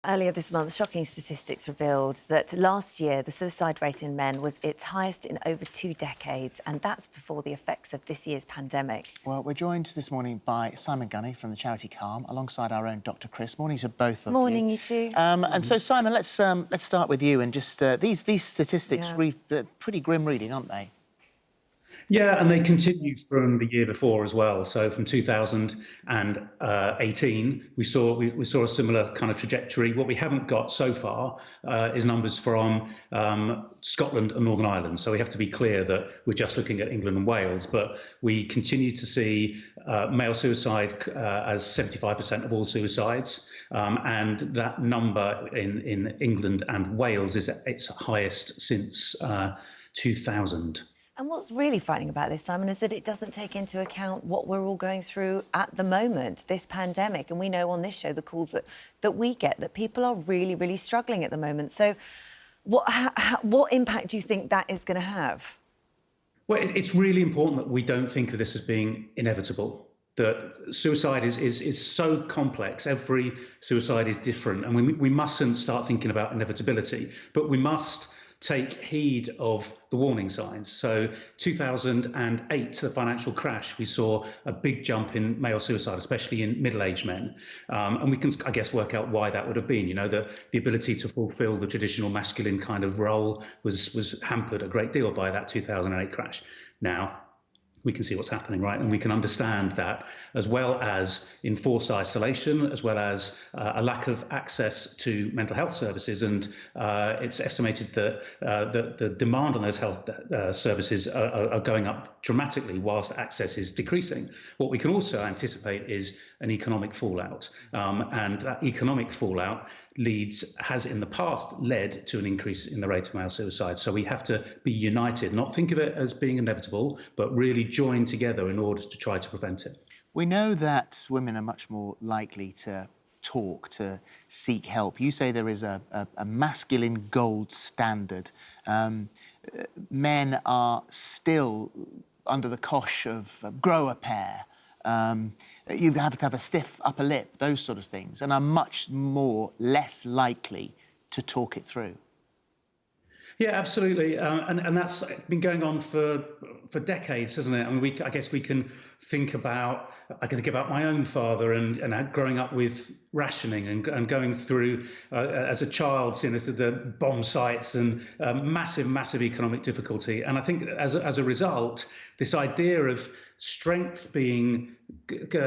Earlier this month, shocking statistics revealed that last year the suicide rate in men was its highest in over 2 decades, and that's before the effects of this year's pandemic. Well, we're joined this morning by Simon Gunny from the charity Calm, alongside our own Dr Chris. Morning to both of you. Morning, you two. And so, Simon, let's start with you and just these statistics, pretty grim reading, aren't they? Yeah, and they continue from the year before as well. So from 2018, we saw a similar kind of trajectory. What we haven't got so far is numbers from Scotland and Northern Ireland. So we have to be clear that we're just looking at England and Wales, but we continue to see male suicide as 75% of all suicides, and that number in England and Wales is at its highest since 2000. And what's really frightening about this, Simon, is that it doesn't take into account what we're all going through at the moment, this pandemic. And we know on this show the calls that we get that people are really, really struggling at the moment. So what impact do you think that is going to have? Well, it's really important that we don't think of this as being inevitable. That suicide is so complex. Every suicide is different. And we mustn't start thinking about inevitability, but we must take heed of the warning signs. So 2008, the financial crash, we saw a big jump in male suicide, especially in middle-aged men. And we can, I guess, work out why that would have been. You know, the ability to fulfill the traditional masculine kind of role was hampered a great deal by that 2008 crash. Now, we can see what's happening, right? And we can understand that, as well as enforced isolation, as well as a lack of access to mental health services. And it's estimated that the demand on those health services are going up dramatically whilst access is decreasing. What we can also anticipate is an economic fallout. And that economic fallout has in the past led to an increase in the rate of male suicide. So we have to be united, not think of it as being inevitable, but really join together in order to try to prevent it. We know that women are much more likely to talk, to seek help. You say there is a masculine gold standard. Men are still under the cosh of grow a pair. You have to have a stiff upper lip, those sort of things, and are much less likely to talk it through. Yeah, absolutely, and that's been going on for decades, hasn't it? I mean, I guess we can think about. I can think about my own father and growing up with rationing and going through as a child, seeing as the bomb sites and massive economic difficulty. And I think as a result, this idea of strength being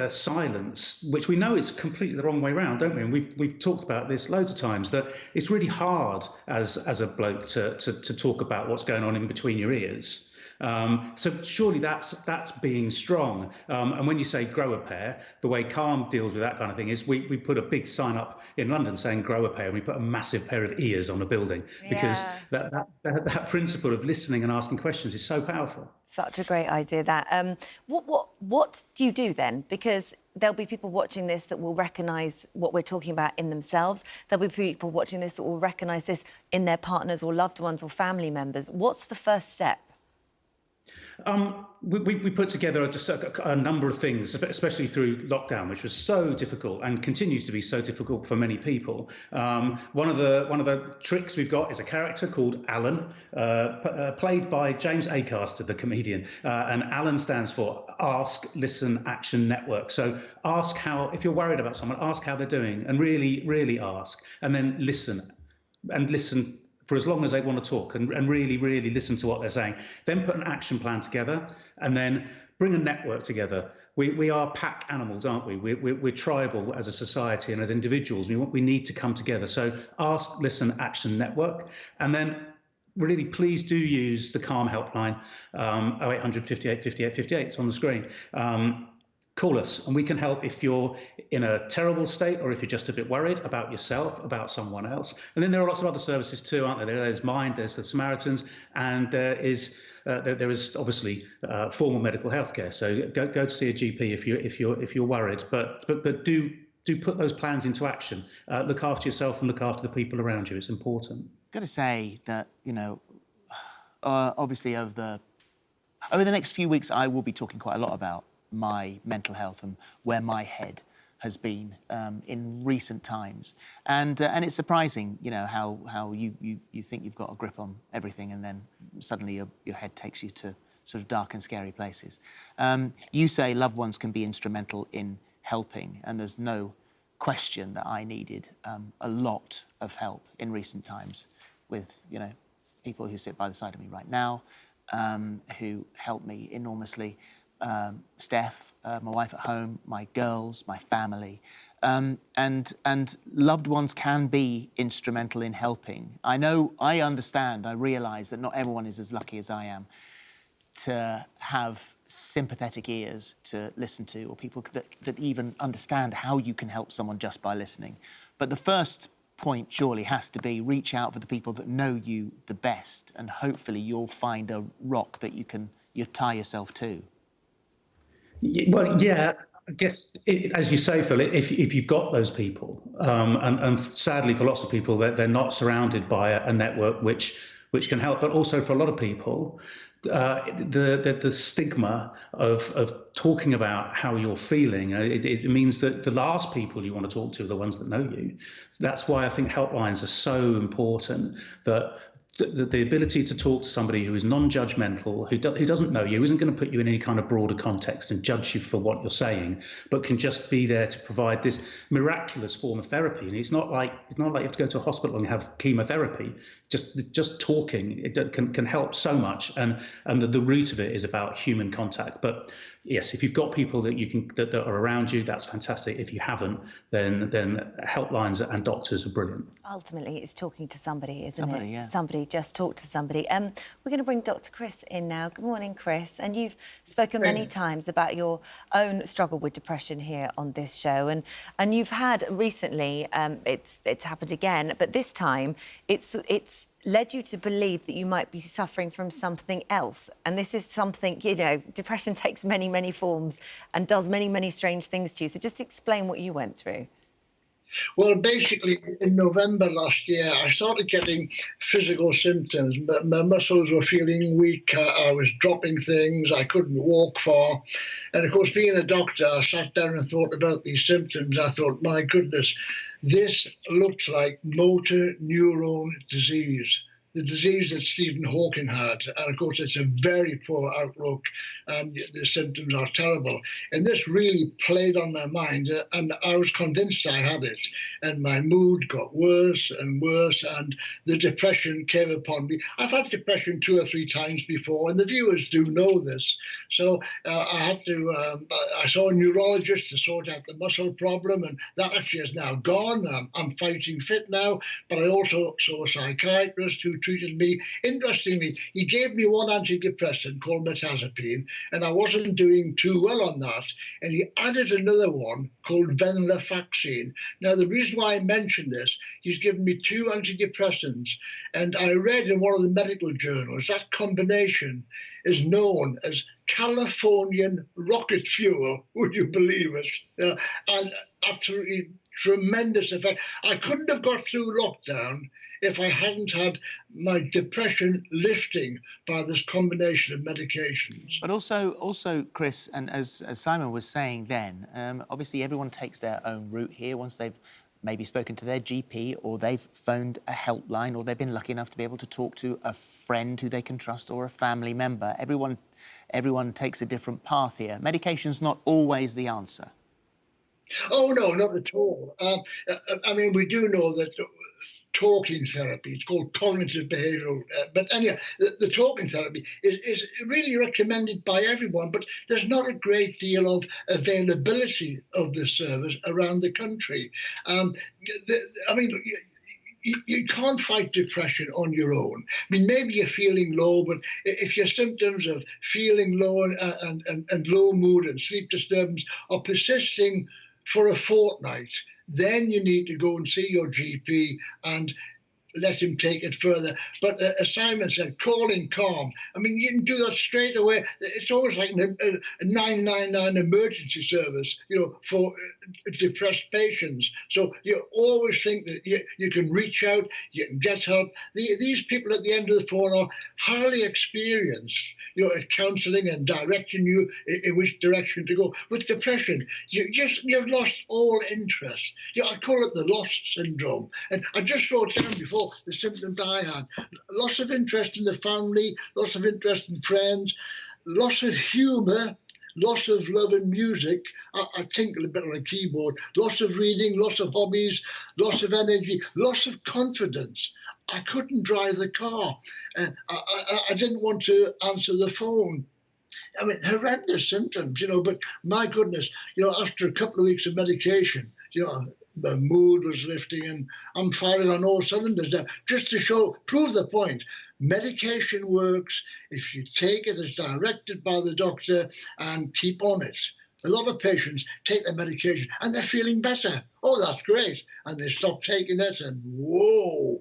silence, which we know is completely the wrong way around, don't we? And we've talked about this loads of times, that it's really hard as a bloke to talk about what's going on in between your ears. So surely that's being strong. And when you say grow a pair, the way Calm deals with that kind of thing is we put a big sign up in London saying grow a pair, and we put a massive pair of ears on a building, because that principle of listening and asking questions is so powerful. Such a great idea, that. What do you do then? Because there'll be people watching this that will recognise what we're talking about in themselves. There'll be people watching this that will recognise this in their partners or loved ones or family members. What's the first step? We put together just a number of things, especially through lockdown, which was so difficult and continues to be so difficult for many people. One of the tricks we've got is a character called Alan, played by James Acaster, the comedian. And Alan stands for Ask, Listen, Action Network. So ask if you're worried about someone, ask how they're doing, and really ask, and then listen for as long as they want to talk, and really listen to what they're saying. Then put an action plan together, and then bring a network together. We are pack animals, aren't we? We're tribal as a society and as individuals. We need to come together. So Ask, Listen, Action Network. And then really, please do use the Calm helpline, 0800 58 58 58. It's on the screen. Call us and we can help if you're in a terrible state, or if you're just a bit worried about yourself, about someone else. And then there are lots of other services too, aren't there? There's Mind, there's the Samaritans, and there is obviously formal medical health care. So go to see a GP if you're worried, but do put those plans into action. Look after yourself and look after the people around you. It's important. I've got to say that, you know, obviously over the next few weeks, I will be talking quite a lot about my mental health and where my head has been in recent times, and it's surprising, you know, how you think you've got a grip on everything, and then suddenly your head takes you to sort of dark and scary places. You say loved ones can be instrumental in helping, and there's no question that I needed a lot of help in recent times with, you know, people who sit by the side of me right now, who help me enormously. Steph, my wife at home, my girls, my family, and loved ones can be instrumental in helping. I understand, I realise that not everyone is as lucky as I am to have sympathetic ears to listen to, or people that even understand how you can help someone just by listening. But the first point surely has to be reach out for the people that know you the best, and hopefully you'll find a rock that you tie yourself to. Well, yeah, I guess, as you say, Phil, if you've got those people, and sadly for lots of people, they're not surrounded by a network which can help, but also for a lot of people, the stigma of talking about how you're feeling, it means that the last people you want to talk to are the ones that know you. That's why I think helplines are so important, that the ability to talk to somebody who is non-judgmental, who doesn't know you, isn't going to put you in any kind of broader context and judge you for what you're saying, but can just be there to provide this miraculous form of therapy. And it's not like you have to go to a hospital and have chemotherapy. Just talking, it can help so much, and the root of it is about human contact. But yes, if you've got people that are around you, that's fantastic. If you haven't, then helplines and doctors are brilliant. Ultimately, it's talking to somebody, isn't it? Yeah. Somebody, just talk to somebody. We're going to bring Dr. Chris in now. Good morning, Chris. And you've spoken many times about your own struggle with depression here on this show, and you've had recently, it's happened again, but this time it's led you to believe that you might be suffering from something else. And this is something, you know, depression takes many, many forms and does many, many strange things to you. So just explain what you went through. Well, basically, in November last year, I started getting physical symptoms. My muscles were feeling weak. I was dropping things. I couldn't walk far. And of course, being a doctor, I sat down and thought about these symptoms. I thought, my goodness, this looks like motor neuron disease, the disease that Stephen Hawking had. And of course, it's a very poor outlook, and the symptoms are terrible. And this really played on my mind, and I was convinced I had it. And my mood got worse and worse, and the depression came upon me. I've had depression 2 or 3 times before, and the viewers do know this. So I saw a neurologist to sort out the muscle problem, and that actually is now gone. I'm fighting fit now, but I also saw a psychiatrist who treated me. Interestingly, he gave me one antidepressant called metazapine, and I wasn't doing too well on that. And he added another one called venlafaxine. Now, the reason why I mention this, he's given me 2 antidepressants, and I read in one of the medical journals that combination is known as Californian rocket fuel. Would you believe it? And absolutely tremendous effect. I couldn't have got through lockdown if I hadn't had my depression lifting by this combination of medications. But also, Chris, and as Simon was saying then, obviously everyone takes their own route here once they've maybe spoken to their GP, or they've phoned a helpline, or they've been lucky enough to be able to talk to a friend who they can trust, or a family member. Everyone takes a different path here. Medication's not always the answer. Oh, no, not at all. I mean, we do know that talking therapy, it's called cognitive behavioral, but anyhow, the talking therapy is really recommended by everyone, but there's not a great deal of availability of this service around the country. You can't fight depression on your own. I mean, maybe you're feeling low, but if your symptoms of feeling low and low mood and sleep disturbance are persisting for a fortnight, then you need to go and see your GP and let him take it further. But as Simon said, calling calm. I mean, you can do that straight away. It's always like a 999 emergency service, for depressed patients. So you always think that you can reach out, you can get help. These people at the end of the phone are highly experienced, at counselling and directing you in which direction to go. With depression, you've lost all interest. I call it the lost syndrome. And I just wrote down before the symptoms I had: loss of interest in the family, loss of interest in friends, loss of humour, loss of love in music. I tinkle a bit on a keyboard. Loss of reading, loss of hobbies, loss of energy, loss of confidence. I couldn't drive the car. I didn't want to answer the phone. I mean, horrendous symptoms, but my goodness, after a couple of weeks of medication, the mood was lifting and I'm firing on all cylinders now, just to prove the point. Medication works if you take it as directed by the doctor and keep on it. A lot of patients take their medication and they're feeling better. Oh, that's great. And they stop taking it and whoa,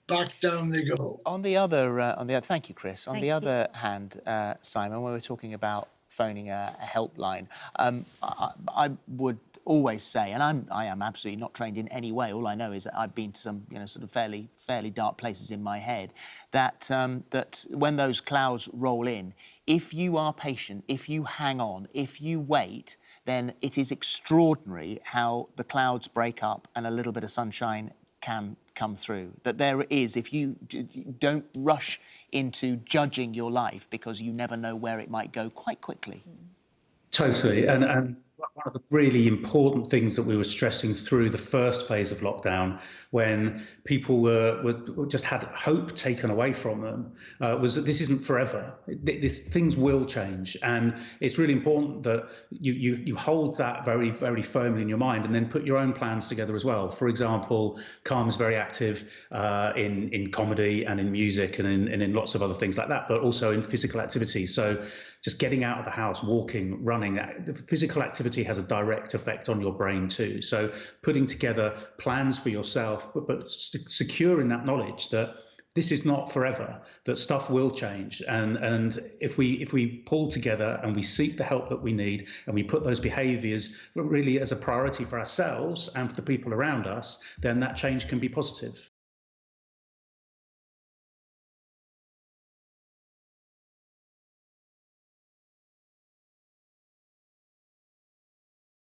back down they go. On the other, thank you, Chris. On the other hand, Simon, when we're talking about phoning a helpline, I would always say, and I am absolutely not trained in any way. All I know is that I've been to some, sort of fairly dark places in my head. That that when those clouds roll in, if you are patient, if you hang on, if you wait, then it is extraordinary how the clouds break up and a little bit of sunshine can come through. That there is, if you don't rush into judging your life, because you never know where it might go quite quickly. Totally, and one of the really important things that we were stressing through the first phase of lockdown, when people were just had hope taken away from them, was that this isn't forever. Things will change, and it's really important that you hold that very, very firmly in your mind, and then put your own plans together as well. For example, Calm is very active in comedy and in music and in lots of other things like that, but also in physical activity. So just getting out of the house, walking, running, physical activity has a direct effect on your brain too. So putting together plans for yourself, but secure in that knowledge that this is not forever, that stuff will change. And if we pull together and we seek the help that we need and we put those behaviours really as a priority for ourselves and for the people around us, then that change can be positive.